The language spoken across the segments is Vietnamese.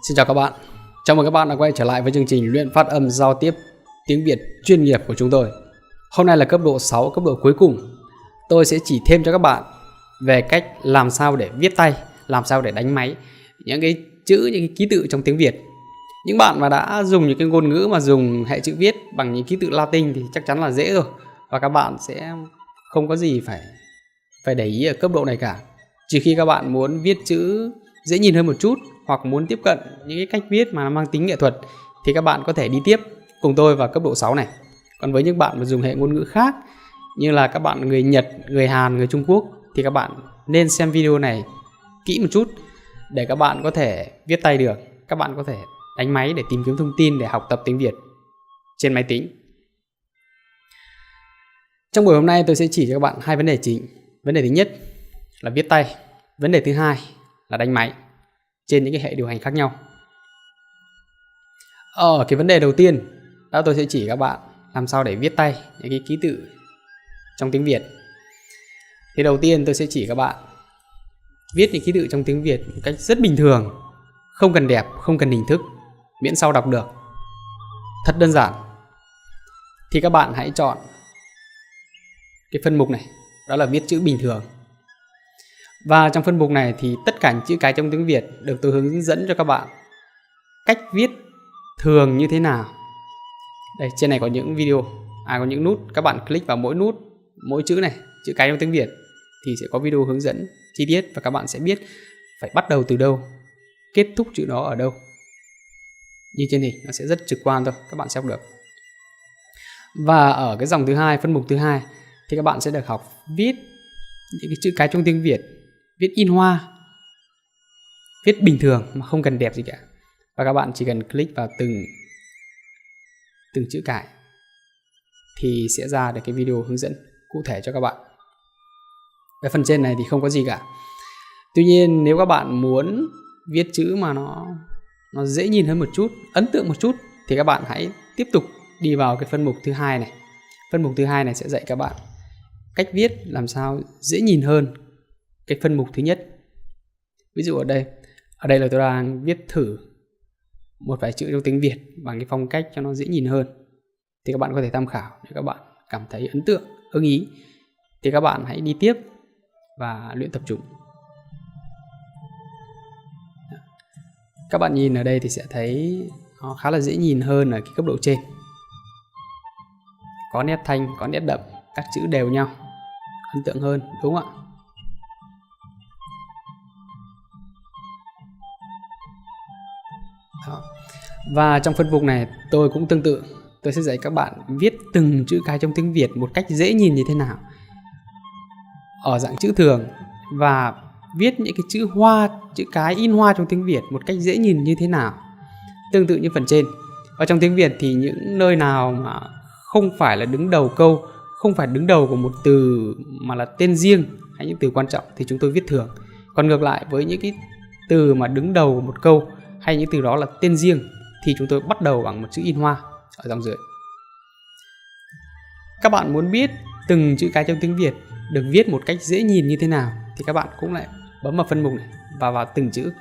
Xin chào các bạn. Chào mừng các bạn đã quay trở lại với chương trình luyện phát âm giao tiếp tiếng Việt chuyên nghiệp của chúng tôi. Hôm nay là cấp độ 6, cấp độ cuối cùng. Tôi sẽ chỉ thêm cho các bạn về cách làm sao để viết tay, làm sao để đánh máy những cái chữ, những cái ký tự trong tiếng Việt. Những bạn mà đã dùng những cái ngôn ngữ mà dùng hệ chữ viết bằng những ký tự Latin thì chắc chắn là dễ rồi. Và các bạn sẽ không có gì phải để ý ở cấp độ này cả. Trừ khi các bạn muốn viết chữ dễ nhìn hơn một chút, hoặc muốn tiếp cận những cái cách viết mà mang tính nghệ thuật, thì các bạn có thể đi tiếp cùng tôi vào cấp độ 6 này. Còn với những bạn mà dùng hệ ngôn ngữ khác như là các bạn người Nhật, người Hàn, người Trung Quốc, thì các bạn nên xem video này kỹ một chút để các bạn có thể viết tay được. Các bạn có thể đánh máy để tìm kiếm thông tin để học tập tiếng Việt trên máy tính. Trong buổi hôm nay tôi sẽ chỉ cho các bạn hai vấn đề chính. Vấn đề thứ nhất là viết tay, vấn đề thứ hai là đánh máy trên những cái hệ điều hành khác nhau. Ở cái vấn đề đầu tiên, tôi sẽ chỉ các bạn làm sao để viết tay những cái ký tự trong tiếng Việt. Thì đầu tiên tôi sẽ chỉ các bạn viết những ký tự trong tiếng Việt một cách rất bình thường, không cần đẹp, không cần hình thức, miễn sao đọc được. Thật đơn giản. Thì các bạn hãy chọn cái phân mục này, đó là viết chữ bình thường. Và trong phân mục này thì tất cả những chữ cái trong tiếng Việt được tôi hướng dẫn cho các bạn cách viết thường như thế nào. Đây, trên này có những video, có những nút, các bạn click vào mỗi nút, mỗi chữ này, chữ cái trong tiếng Việt thì sẽ có video hướng dẫn chi tiết và các bạn sẽ biết phải bắt đầu từ đâu, kết thúc chữ đó ở đâu. Như trên hình, nó sẽ rất trực quan thôi, các bạn sẽ học được. Và ở cái dòng thứ hai, phân mục thứ hai thì các bạn sẽ được học viết những cái chữ cái trong tiếng Việt, viết in hoa, viết bình thường mà không cần đẹp gì cả. Và các bạn chỉ cần click vào từng chữ cái thì sẽ ra được cái video hướng dẫn cụ thể cho các bạn. Cái phần trên này thì không có gì cả. Tuy nhiên nếu các bạn muốn viết chữ mà nó dễ nhìn hơn một chút, ấn tượng một chút, thì các bạn hãy tiếp tục đi vào cái phân mục thứ hai này. Phân mục thứ hai này sẽ dạy các bạn cách viết làm sao dễ nhìn hơn cái phân mục thứ nhất. Ví dụ ở đây là tôi đang viết thử một vài chữ trong tiếng Việt bằng cái phong cách cho nó dễ nhìn hơn. Thì các bạn có thể tham khảo, nếu các bạn cảm thấy ấn tượng, ưng ý thì các bạn hãy đi tiếp và luyện tập chúng. Các bạn nhìn ở đây thì sẽ thấy nó khá là dễ nhìn hơn ở cái cấp độ trên. Có nét thanh, có nét đậm, các chữ đều nhau, ấn tượng hơn, đúng không ạ? Đó. Và trong phân mục này tôi cũng tương tự, tôi sẽ dạy các bạn viết từng chữ cái trong tiếng Việt một cách dễ nhìn như thế nào ở dạng chữ thường, và viết những cái chữ hoa, chữ cái in hoa trong tiếng Việt một cách dễ nhìn như thế nào, tương tự như phần trên. Ở trong tiếng Việt thì những nơi nào mà không phải là đứng đầu câu, không phải đứng đầu của một từ mà là tên riêng hay những từ quan trọng thì chúng tôi viết thường. Còn ngược lại, với những cái từ mà đứng đầu của một câu hay những từ đó là tên riêng thì chúng tôi bắt đầu bằng một chữ in hoa ở dòng dưới. Các bạn muốn biết từng chữ cái trong tiếng Việt được viết một cách dễ nhìn như thế nào thì các bạn cũng lại bấm vào phân mục này và vào từng chữ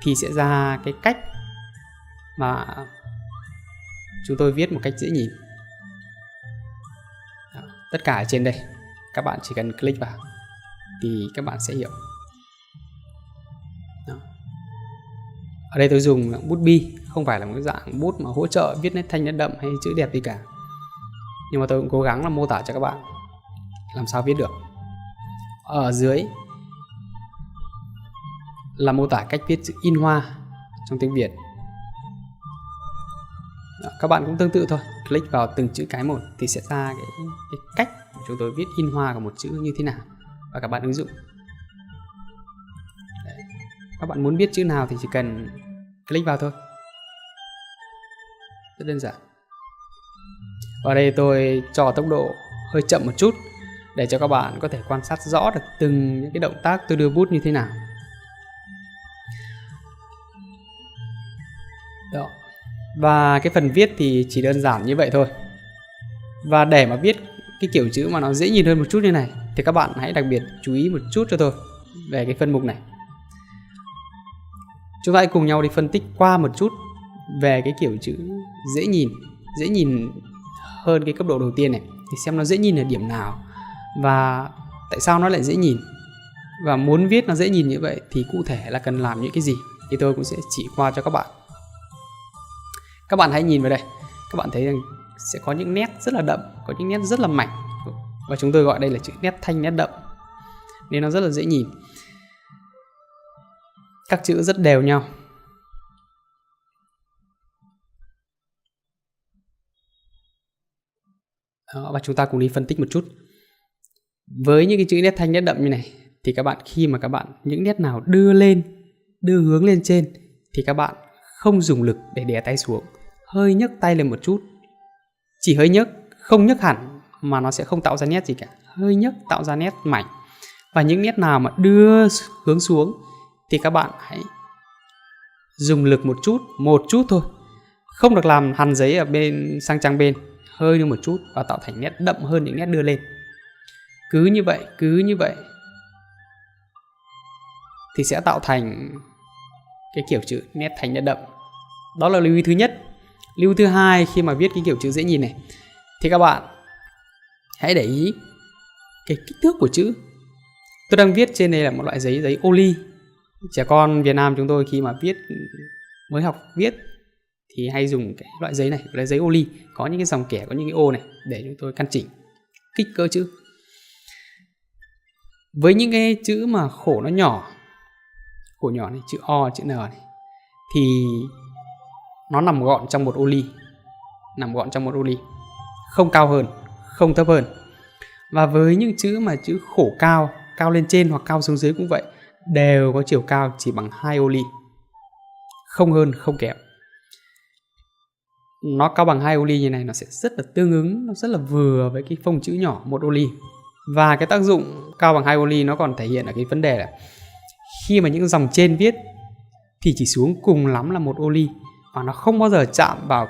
thì sẽ ra cái cách mà chúng tôi viết một cách dễ nhìn. Đó, tất cả ở trên đây các bạn chỉ cần click vào thì các bạn sẽ hiểu. Đó. Ở đây tôi dùng bút bi, không phải là một cái dạng bút mà hỗ trợ viết nét thanh nét đậm hay chữ đẹp gì cả, nhưng mà tôi cũng cố gắng là mô tả cho các bạn làm sao viết được. Ở dưới là mô tả cách viết chữ in hoa trong tiếng Việt. Đó, các bạn cũng tương tự thôi, click vào từng chữ cái một thì sẽ ra cái cách chúng tôi viết in hoa của một chữ như thế nào và các bạn ứng dụng. Đấy. Các bạn muốn biết chữ nào thì chỉ cần click vào thôi, rất đơn giản. Ở đây tôi cho tốc độ hơi chậm một chút để cho các bạn có thể quan sát rõ được từng những cái động tác tôi đưa bút như thế nào. Đó. Và cái phần viết thì chỉ đơn giản như vậy thôi. Và để mà viết cái kiểu chữ mà nó dễ nhìn hơn một chút như này thì các bạn hãy đặc biệt chú ý một chút cho tôi về cái phân mục này. Chúng ta hãy cùng nhau đi phân tích qua một chút về cái kiểu chữ dễ nhìn hơn cái cấp độ đầu tiên này, thì xem nó dễ nhìn ở điểm nào và tại sao nó lại dễ nhìn, và muốn viết nó dễ nhìn như vậy thì cụ thể là cần làm những cái gì, thì tôi cũng sẽ chỉ qua cho các bạn. Các bạn hãy nhìn vào đây, các bạn thấy rằng sẽ có những nét rất là đậm, có những nét rất là mảnh, và chúng tôi gọi đây là chữ nét thanh, nét đậm, nên nó rất là dễ nhìn. Các chữ rất đều nhau. Đó, và chúng ta cùng đi phân tích một chút. Với những cái chữ nét thanh, nét đậm như này thì các bạn, khi mà các bạn những nét nào đưa hướng lên trên thì các bạn không dùng lực để đè tay xuống, hơi nhấc tay lên một chút, chỉ hơi nhấc, không nhấc hẳn mà nó sẽ không tạo ra nét gì cả, hơi nhấc tạo ra nét mảnh. Và những nét nào mà đưa hướng xuống thì các bạn hãy dùng lực một chút thôi, không được làm hằn giấy ở bên sang trang bên, hơi đưa một chút và tạo thành nét đậm hơn những nét đưa lên. Cứ như vậy thì sẽ tạo thành cái kiểu chữ nét thanh, nét đậm. Đó là lưu ý thứ nhất. Lưu thứ hai, khi mà viết cái kiểu chữ dễ nhìn này thì các bạn hãy để ý cái kích thước của chữ. Tôi đang viết trên đây là một loại giấy ô-li. Trẻ con Việt Nam chúng tôi khi mà mới học viết thì hay dùng cái loại giấy này, loại giấy ô-li, có những cái dòng kẻ, có những cái ô này để chúng tôi căn chỉnh kích cỡ chữ. Với những cái chữ mà khổ nhỏ này, chữ O, chữ N này, thì nó nằm gọn trong một ô ly, không cao hơn, không thấp hơn. Và với những chữ mà chữ khổ cao lên trên hoặc cao xuống dưới cũng vậy, đều có chiều cao chỉ bằng 2 ô ly, không hơn không kém. Nó cao bằng 2 ô ly như này, nó sẽ rất là tương ứng, nó rất là vừa với cái phông chữ nhỏ 1 ô ly. Và cái tác dụng cao bằng 2 ô ly nó còn thể hiện ở cái vấn đề là khi mà những dòng trên viết thì chỉ xuống cùng lắm là 1 ô ly, và nó không bao giờ chạm vào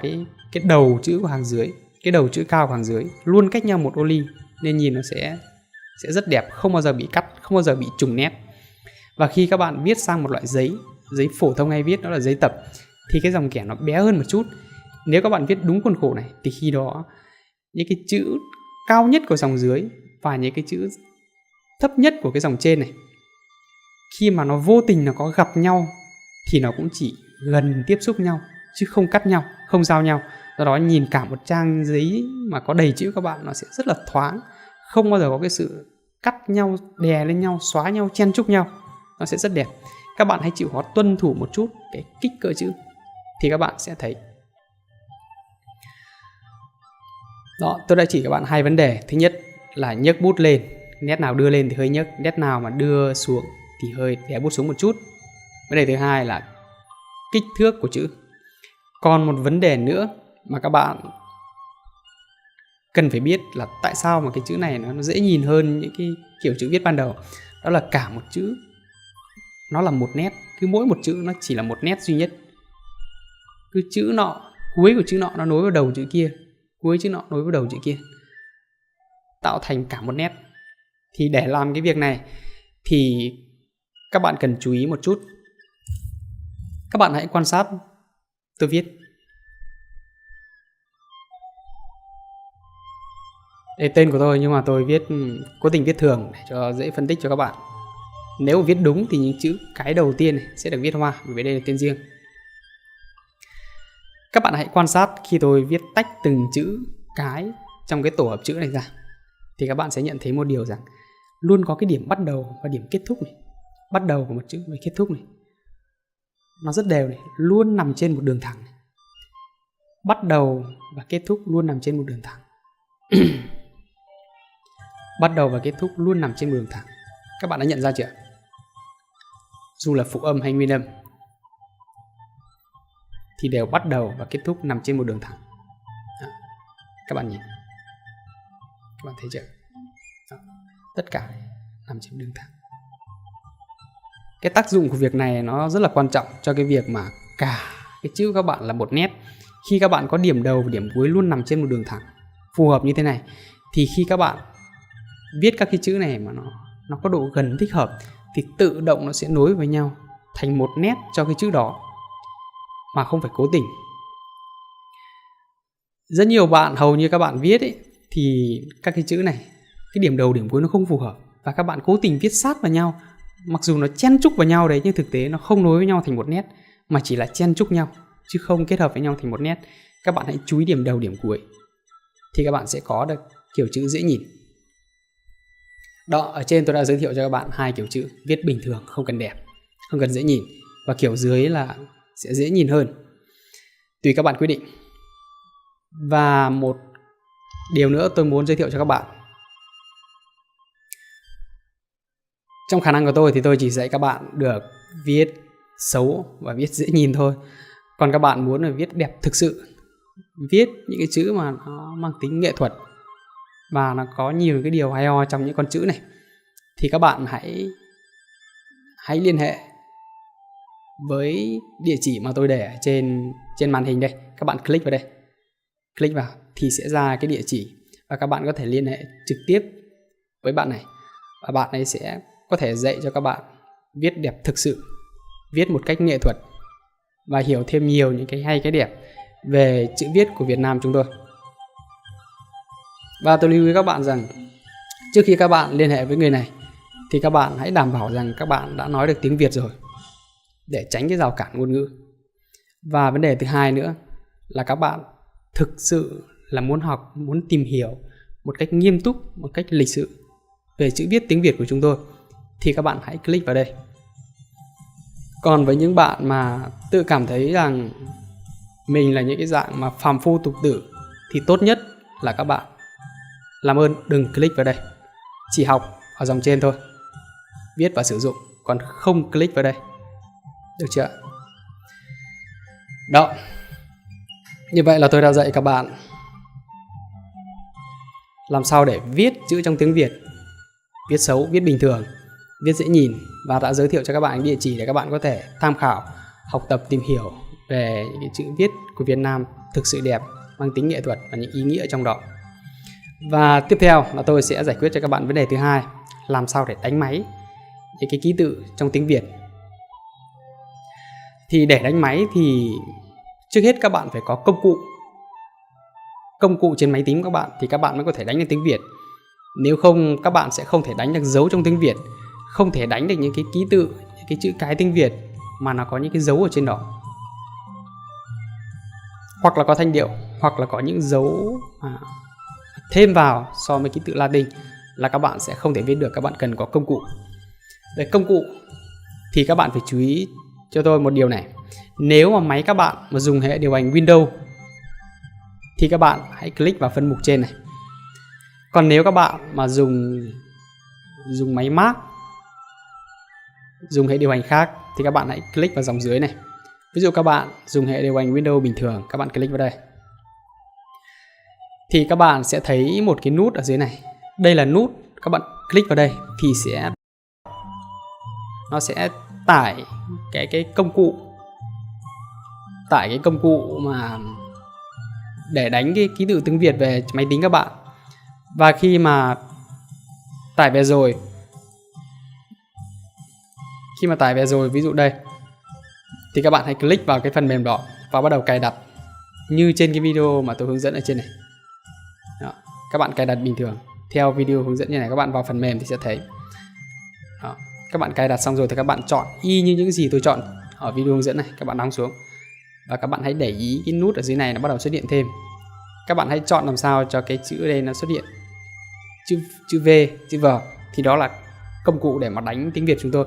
cái đầu chữ của hàng dưới, cái đầu chữ cao của hàng dưới luôn cách nhau 1 ô ly, nên nhìn nó sẽ rất đẹp, không bao giờ bị cắt, không bao giờ bị trùng nét. Và khi các bạn viết sang một loại giấy phổ thông hay viết đó là giấy tập, thì cái dòng kẻ nó bé hơn một chút. Nếu các bạn viết đúng khuôn khổ này thì khi đó những cái chữ cao nhất của dòng dưới và những cái chữ thấp nhất của cái dòng trên này, khi mà nó vô tình nó có gặp nhau thì nó cũng chỉ gần tiếp xúc nhau chứ không cắt nhau, không giao nhau. Do đó nhìn cả một trang giấy mà có đầy chữ các bạn nó sẽ rất là thoáng, không bao giờ có cái sự cắt nhau, đè lên nhau, xóa nhau, chen chúc nhau, nó sẽ rất đẹp. Các bạn hãy chịu khó tuân thủ một chút cái kích cỡ chữ thì các bạn sẽ thấy. Đó, tôi đã chỉ các bạn 2 vấn đề. Thứ nhất là nhấc bút lên, nét nào đưa lên thì hơi nhấc, nét nào mà đưa xuống thì hơi đè bút xuống một chút. Vấn đề thứ hai là kích thước của chữ. Còn một vấn đề nữa mà các bạn cần phải biết là tại sao mà cái chữ này nó dễ nhìn hơn những cái kiểu chữ viết ban đầu. Đó là cả một chữ nó là một nét, cứ mỗi một chữ nó chỉ là một nét duy nhất. Cứ chữ nọ, cuối của chữ nọ nó nối vào đầu chữ kia, cuối chữ nọ nối vào đầu chữ kia, tạo thành cả một nét. Thì để làm cái việc này thì các bạn cần chú ý một chút. Các bạn hãy quan sát tôi viết. Đây tên của tôi, nhưng mà tôi viết cố tình viết thường để cho dễ phân tích cho các bạn. Nếu viết đúng thì những chữ cái đầu tiên này sẽ được viết hoa, bởi đây là tên riêng. Các bạn hãy quan sát khi tôi viết tách từng chữ cái trong cái tổ hợp chữ này ra, thì các bạn sẽ nhận thấy một điều rằng luôn có cái điểm bắt đầu và điểm kết thúc này. Bắt đầu của một chữ và kết thúc này nó rất đều này, luôn nằm trên một đường thẳng này. Bắt đầu và kết thúc luôn nằm trên một đường thẳng. Bắt đầu và kết thúc luôn nằm trên một đường thẳng. Các bạn đã nhận ra chưa? Dù là phụ âm hay nguyên âm thì đều bắt đầu và kết thúc nằm trên một đường thẳng. Đó. Các bạn nhìn, các bạn thấy chưa? Đó. Tất cả nằm trên đường thẳng. Cái tác dụng của việc này nó rất là quan trọng cho cái việc mà cả cái chữ các bạn là một nét. Khi các bạn có điểm đầu và điểm cuối luôn nằm trên một đường thẳng phù hợp như thế này, thì khi các bạn viết các cái chữ này mà nó có độ gần thích hợp thì tự động nó sẽ nối với nhau thành một nét cho cái chữ đó mà không phải cố tình. Rất nhiều bạn, hầu như các bạn viết ấy, thì các cái chữ này, cái điểm đầu điểm cuối nó không phù hợp, và các bạn cố tình viết sát vào nhau, mặc dù nó chen chúc vào nhau đấy, nhưng thực tế nó không nối với nhau thành một nét, mà chỉ là chen chúc nhau chứ không kết hợp với nhau thành một nét. Các bạn hãy chú ý điểm đầu điểm cuối thì các bạn sẽ có được kiểu chữ dễ nhìn. Đó, ở trên tôi đã giới thiệu cho các bạn 2 kiểu chữ viết bình thường, không cần đẹp, không cần dễ nhìn, và kiểu dưới là sẽ dễ nhìn hơn. Tùy các bạn quyết định. Và một điều nữa tôi muốn giới thiệu cho các bạn. Trong khả năng của tôi thì tôi chỉ dạy các bạn được viết xấu và viết dễ nhìn thôi. Còn các bạn muốn là viết đẹp thực sự, viết những cái chữ mà nó mang tính nghệ thuật và nó có nhiều cái điều hay ho trong những con chữ này, thì các bạn hãy liên hệ với địa chỉ mà tôi để trên màn hình đây. Các bạn click vào đây, click vào thì sẽ ra cái địa chỉ, và các bạn có thể liên hệ trực tiếp với bạn này, và bạn ấy sẽ có thể dạy cho các bạn viết đẹp thực sự, viết một cách nghệ thuật và hiểu thêm nhiều những cái hay cái đẹp về chữ viết của Việt Nam chúng tôi. Và tôi lưu ý các bạn rằng trước khi các bạn liên hệ với người này thì các bạn hãy đảm bảo rằng các bạn đã nói được tiếng Việt rồi, để tránh cái rào cản ngôn ngữ. Và vấn đề thứ hai nữa là các bạn thực sự là muốn học, muốn tìm hiểu một cách nghiêm túc, một cách lịch sự về chữ viết tiếng Việt của chúng tôi, thì các bạn hãy click vào đây. Còn với những bạn mà tự cảm thấy rằng mình là những cái dạng mà phàm phu tục tử thì tốt nhất là các bạn làm ơn đừng click vào đây, chỉ học ở dòng trên thôi, viết và sử dụng, còn không click vào đây, được chưa? Đó, như vậy là tôi đã dạy các bạn làm sao để viết chữ trong tiếng Việt, viết xấu, viết bình thường, viết dễ nhìn, và đã giới thiệu cho các bạn địa chỉ để các bạn có thể tham khảo, học tập, tìm hiểu về những cái chữ viết của Việt Nam thực sự đẹp, mang tính nghệ thuật và những ý nghĩa trong đó. Và tiếp theo là tôi sẽ giải quyết cho các bạn vấn đề thứ hai, làm sao để đánh máy những cái ký tự trong tiếng Việt. Thì để đánh máy thì trước hết các bạn phải có công cụ trên máy tính của các bạn thì các bạn mới có thể đánh được tiếng Việt. Nếu không các bạn sẽ không thể đánh được dấu trong tiếng Việt, không thể đánh được những cái ký tự, những cái chữ cái tiếng Việt mà nó có những cái dấu ở trên đó, hoặc là có thanh điệu, hoặc là có những dấu thêm vào so với ký tự Latin, là các bạn sẽ không thể viết được. Các bạn cần có công cụ. Về công cụ thì các bạn phải chú ý cho tôi một điều này. Nếu mà máy các bạn mà dùng hệ điều hành Windows thì các bạn hãy click vào phân mục trên này. Còn nếu các bạn mà dùng máy Mac, dùng hệ điều hành khác thì các bạn hãy click vào dòng dưới này. Ví dụ các bạn dùng hệ điều hành Windows bình thường, các bạn click vào đây thì các bạn sẽ thấy một cái nút ở dưới này. Đây là nút, các bạn click vào đây thì nó sẽ tải cái công cụ mà để đánh cái ký tự tiếng Việt về máy tính các bạn. Và khi mà tải về rồi, ví dụ đây, thì các bạn hãy click vào cái phần mềm đó và bắt đầu cài đặt như trên cái video mà tôi hướng dẫn ở trên này. Đó, các bạn cài đặt bình thường theo video hướng dẫn như này. Các bạn vào phần mềm thì sẽ thấy. Đó, các bạn cài đặt xong rồi thì các bạn chọn y như những gì tôi chọn ở video hướng dẫn này. Các bạn đóng xuống và các bạn hãy để ý cái nút ở dưới này nó bắt đầu xuất hiện thêm. Các bạn hãy chọn làm sao cho cái chữ đây nó xuất hiện chữ V, chữ V, thì đó là công cụ để mà đánh tiếng Việt chúng tôi.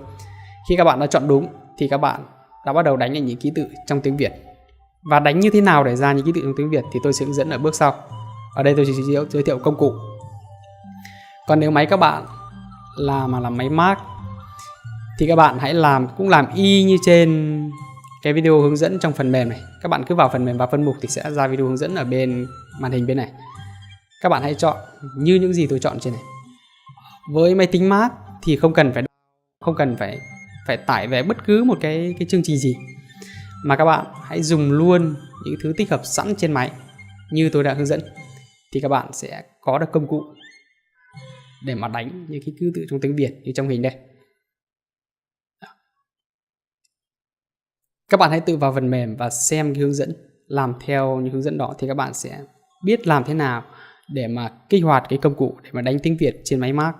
Khi các bạn đã chọn đúng thì các bạn đã bắt đầu đánh những ký tự trong tiếng Việt. Và đánh như thế nào để ra những ký tự trong tiếng Việt thì tôi sẽ hướng dẫn ở bước sau. Ở đây tôi chỉ giới thiệu công cụ. Còn nếu máy các bạn là máy Mac thì các bạn hãy làm y như trên cái video hướng dẫn trong phần mềm này. Các bạn cứ vào phần mềm, vào phân mục thì sẽ ra video hướng dẫn ở bên màn hình bên này. Các bạn hãy chọn như những gì tôi chọn trên này. Với máy tính Mac thì không cần phải tải về bất cứ một cái chương trình gì, mà các bạn hãy dùng luôn những thứ tích hợp sẵn trên máy như tôi đã hướng dẫn, thì các bạn sẽ có được công cụ để mà đánh những cái ký tự trong tiếng Việt như trong hình đây. Các bạn hãy tự vào phần mềm và xem cái hướng dẫn, làm theo những hướng dẫn đó thì các bạn sẽ biết làm thế nào để mà kích hoạt cái công cụ để mà đánh tiếng Việt trên máy Mac.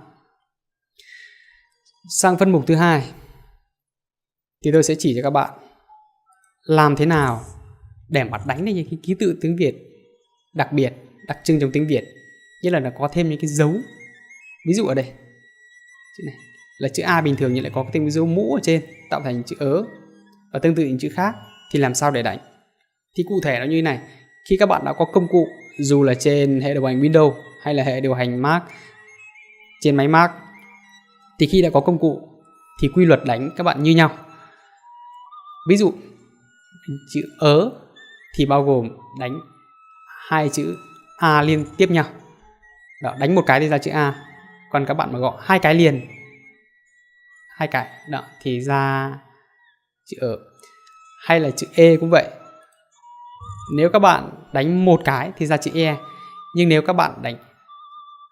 Sang phân mục thứ hai thì tôi sẽ chỉ cho các bạn làm thế nào để mà đánh được những cái ký tự tiếng Việt đặc biệt, đặc trưng trong tiếng Việt, như là nó có thêm những cái dấu. Ví dụ ở đây chữ này là chữ A bình thường nhưng lại có thêm cái dấu mũ ở trên tạo thành chữ ớ, và tương tự những chữ khác thì làm sao để đánh. Thì cụ thể nó như thế này: khi các bạn đã có công cụ, dù là trên hệ điều hành Windows hay là hệ điều hành Mac, trên máy Mac, thì khi đã có công cụ thì quy luật đánh các bạn như nhau. Ví dụ chữ ớ thì bao gồm đánh hai chữ A liên tiếp nhau. Đó, đánh một cái thì ra chữ A. Còn các bạn mà gõ hai cái liền, hai cái đó thì ra chữ ớ. Hay là chữ E cũng vậy. Nếu các bạn đánh một cái thì ra chữ E, nhưng nếu các bạn đánh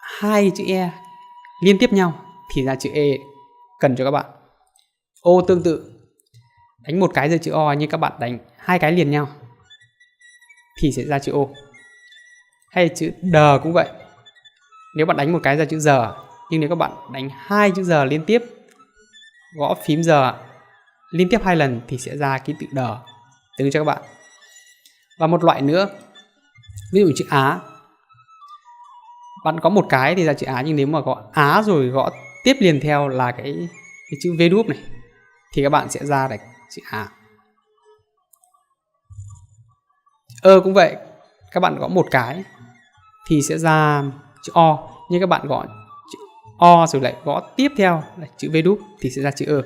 hai chữ E liên tiếp nhau thì ra chữ E cần cho các bạn. O tương tự, đánh một cái ra chữ O, nhưng các bạn đánh hai cái liền nhau thì sẽ ra chữ O. Hay chữ đờ cũng vậy. Nếu bạn đánh một cái ra chữ giờ, nhưng nếu các bạn đánh hai chữ giờ liên tiếp, gõ phím giờ liên tiếp hai lần thì sẽ ra ký tự đờ, tương cho các bạn. Và một loại nữa, ví dụ chữ Á, bạn có một cái thì ra chữ Á, nhưng nếu mà gõ Á rồi gõ tiếp liền theo là cái chữ V đúp này thì các bạn sẽ ra được chữ Á. Cũng vậy, các bạn gõ một cái thì sẽ ra chữ O, nhưng các bạn gõ chữ O rồi lại gõ tiếp theo là chữ V đúp thì sẽ ra chữ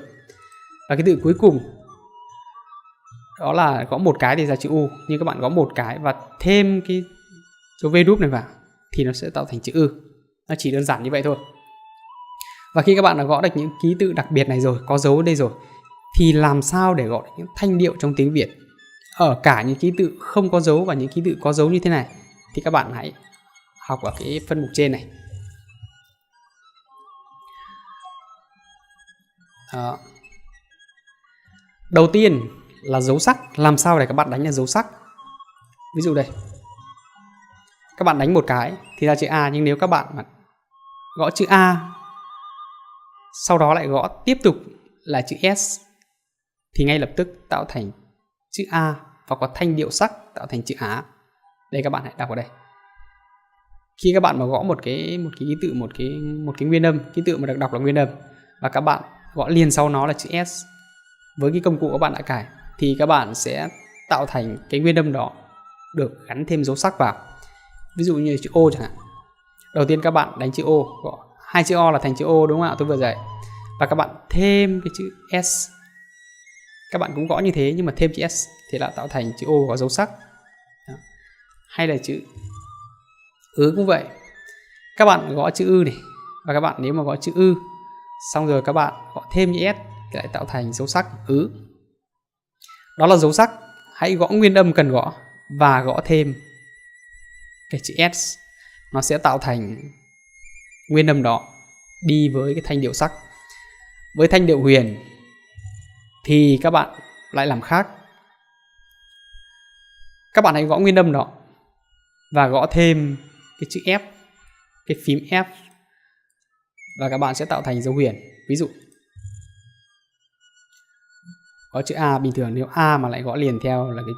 Và cái từ cuối cùng đó là gõ một cái thì ra chữ U, nhưng các bạn gõ một cái và thêm cái dấu V đúp này vào thì nó sẽ tạo thành chữ Nó chỉ đơn giản như vậy thôi. Và khi các bạn đã gõ được những ký tự đặc biệt này rồi, có dấu ở đây rồi, thì làm sao để gõ được những thanh điệu trong tiếng Việt ở cả những ký tự không có dấu và những ký tự có dấu như thế này, thì các bạn hãy học ở cái phân mục trên này. Đó. Đầu tiên là dấu sắc. Làm sao để các bạn đánh là dấu sắc? Ví dụ đây, các bạn đánh một cái thì ra chữ A, nhưng nếu các bạn mà gõ chữ A sau đó lại gõ tiếp tục là chữ S thì ngay lập tức tạo thành chữ A và có thanh điệu sắc tạo thành chữ Á. Đây, các bạn hãy đọc ở đây. Khi các bạn mà gõ một cái ký tự, một cái nguyên âm, ký tự mà được đọc là nguyên âm, và các bạn gõ liền sau nó là chữ S với cái công cụ các bạn đã cài, thì các bạn sẽ tạo thành cái nguyên âm đó được gắn thêm dấu sắc vào. Ví dụ như chữ O chẳng hạn. Đầu tiên các bạn đánh chữ O, gõ hai chữ O là thành chữ O, đúng không ạ? Tôi vừa dạy. Và các bạn thêm cái chữ S. Các bạn cũng gõ như thế nhưng mà thêm chữ S thì lại tạo thành chữ O có dấu sắc. Đó. Hay là chữ cũng vậy. Các bạn gõ chữ ư này, và các bạn nếu mà gõ chữ ư xong rồi các bạn gõ thêm chữ S thì lại tạo thành dấu sắc Đó là dấu sắc. Hãy gõ nguyên âm cần gõ và gõ thêm cái chữ S, nó sẽ tạo thành nguyên âm đó đi với cái thanh điệu sắc. Với thanh điệu huyền thì các bạn lại làm khác. Các bạn hãy gõ nguyên âm đó và gõ thêm cái chữ F, cái phím F, và các bạn sẽ tạo thành dấu huyền. Ví dụ có chữ A bình thường, nếu A mà lại gõ liền theo là cái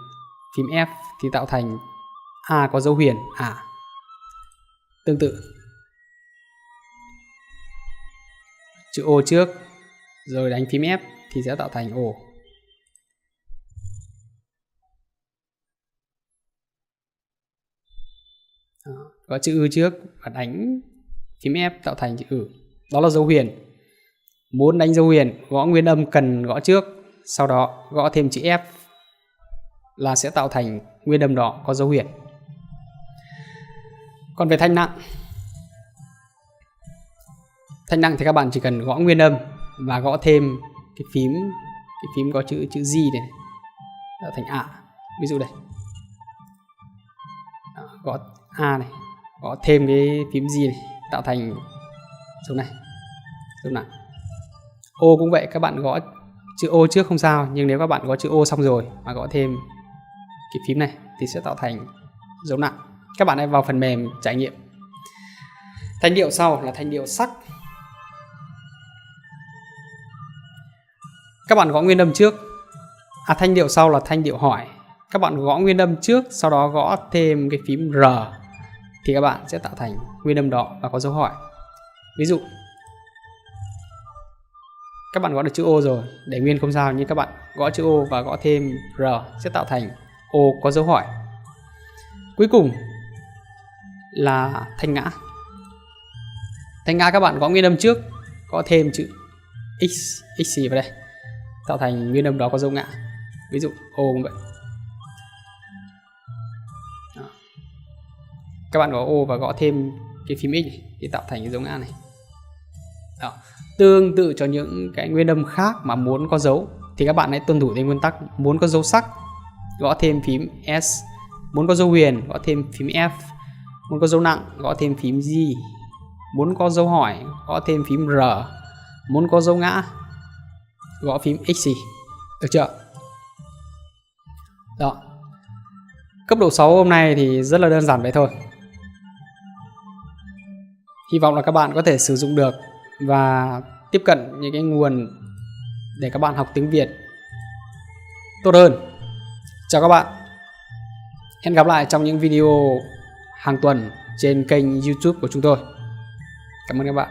phím F thì tạo thành A có dấu huyền A. Tương tự chữ O trước rồi đánh phím F thì sẽ tạo thành O. Đó. Có chữ ư trước và đánh phím F tạo thành chữ ư. Đó là dấu huyền. Muốn đánh dấu huyền, gõ nguyên âm cần gõ trước, sau đó gõ thêm chữ F là sẽ tạo thành nguyên âm đó có dấu huyền. Còn về thanh nặng thì các bạn chỉ cần gõ nguyên âm và gõ thêm cái phím có chữ G này, tạo thành A. Ví dụ đây, gõ A này, gõ thêm cái phím G này tạo thành dấu này, dấu nặng. O cũng vậy, các bạn gõ chữ O trước không sao, nhưng nếu các bạn có chữ O xong rồi mà gõ thêm cái phím này thì sẽ tạo thành dấu nặng. Các bạn hãy vào phần mềm trải nghiệm. Thanh điệu sau là thanh điệu sắc. Các bạn gõ nguyên âm trước. Thanh điệu sau là thanh điệu hỏi. Các bạn gõ nguyên âm trước, sau đó gõ thêm cái phím R thì các bạn sẽ tạo thành nguyên âm đó và có dấu hỏi. Ví dụ các bạn gõ được chữ O rồi, để nguyên không sao, nhưng các bạn gõ chữ O và gõ thêm R sẽ tạo thành O có dấu hỏi. Cuối cùng là thanh ngã. Thanh ngã các bạn gõ nguyên âm trước, gõ thêm chữ X vào đây, tạo thành nguyên âm đó có dấu ngã. Ví dụ O cũng vậy. Đó. Các bạn gõ O và gõ thêm cái phím X thì tạo thành cái dấu ngã này. Đó. Tương tự cho những cái nguyên âm khác mà muốn có dấu thì các bạn hãy tuân thủ theo nguyên tắc. Muốn có dấu sắc, gõ thêm phím S. Muốn có dấu huyền, gõ thêm phím F. Muốn có dấu nặng, gõ thêm phím G. Muốn có dấu hỏi, gõ thêm phím R. Muốn có dấu ngã, gõ phím X. Được chưa? Đó. Cấp độ 6 hôm nay thì rất là đơn giản vậy thôi. Hy vọng là các bạn có thể sử dụng được và tiếp cận những cái nguồn để các bạn học tiếng Việt tốt hơn. Chào các bạn. Hẹn gặp lại trong những video hàng tuần trên kênh YouTube của chúng tôi. Cảm ơn các bạn.